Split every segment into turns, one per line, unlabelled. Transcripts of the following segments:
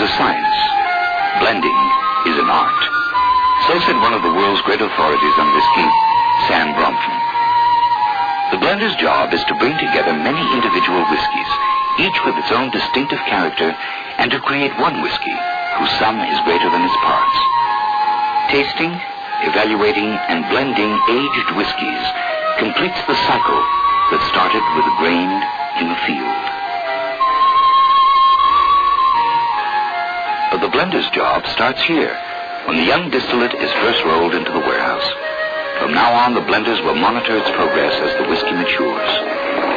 a science. Blending is an art. So said one of the world's great authorities on whiskey, Sam Brompton. The blender's job is to bring together many individual whiskies, each with its own distinctive character, and to create one whiskey whose sum is greater than its parts. Tasting, evaluating, and blending aged whiskies completes the cycle that started with a grain in the field. But the blender's job starts here, when the young distillate is first rolled into the warehouse. From now on, the blenders will monitor its progress as the whiskey matures,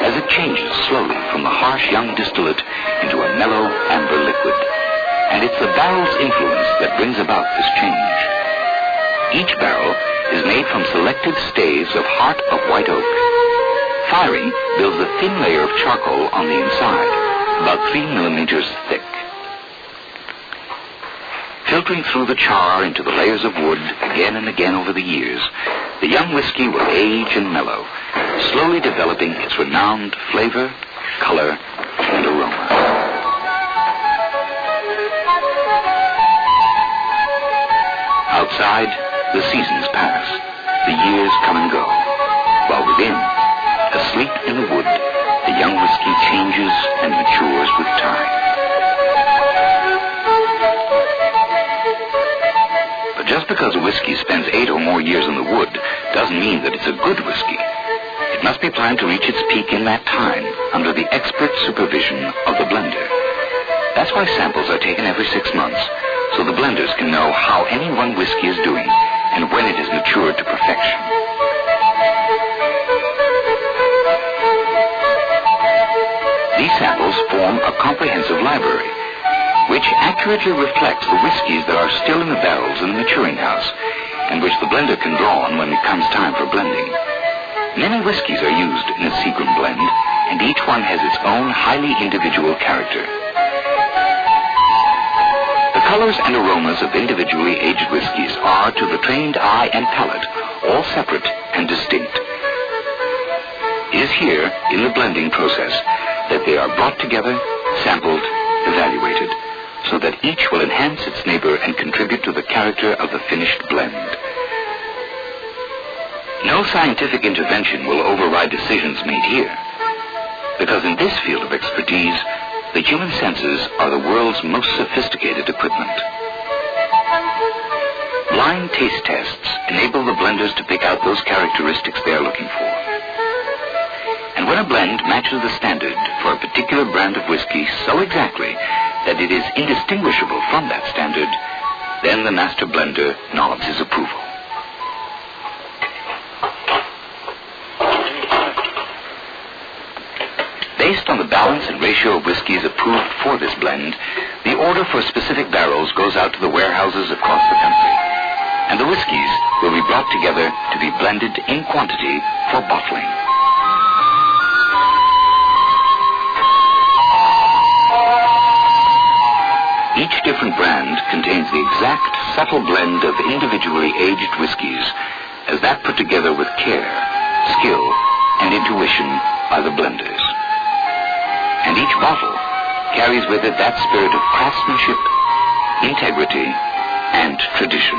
as it changes slowly from the harsh young distillate into a mellow amber liquid. And it's the barrel's influence that brings about this change. Each barrel is made from selected staves of heart of white oak. Firing builds a thin layer of charcoal on the inside, about 3 millimeters thick. Filtering through the char into the layers of wood again and again over the years, the young whiskey will age and mellow, slowly developing its renowned flavor, color, and aroma. Outside, the seasons pass, the years come and go, while within, asleep in the wood, the young whiskey changes and matures with time. Just because a whiskey spends 8 or more years in the wood doesn't mean that it's a good whiskey. It must be planned to reach its peak in that time under the expert supervision of the blender. That's why samples are taken every 6 months, so the blenders can know how any one whiskey is doing and when it has matured to perfection. These samples form a comprehensive library, which accurately reflects the whiskies that are still in the barrels in the maturing house, and which the blender can draw on when it comes time for blending. Many whiskies are used in a Seagram blend, and each one has its own highly individual character. The colors and aromas of individually aged whiskies are, to the trained eye and palate, all separate and distinct. It is here, in the blending process, that they are brought together, sampled, evaluated, so that each will enhance its neighbor and contribute to the character of the finished blend. No scientific intervention will override decisions made here, because in this field of expertise, the human senses are the world's most sophisticated equipment. Blind taste tests enable the blenders to pick out those characteristics they are looking for. And when a blend matches the standard for a particular brand of whiskey so exactly that it is indistinguishable from that standard, then the master blender nods his approval. Based on the balance and ratio of whiskeys approved for this blend, the order for specific barrels goes out to the warehouses across the country, and the whiskeys will be brought together to be blended in quantity for bottling. Each different brand contains the exact subtle blend of individually aged whiskies, as that put together with care, skill, and intuition by the blenders. And each bottle carries with it that spirit of craftsmanship, integrity, and tradition.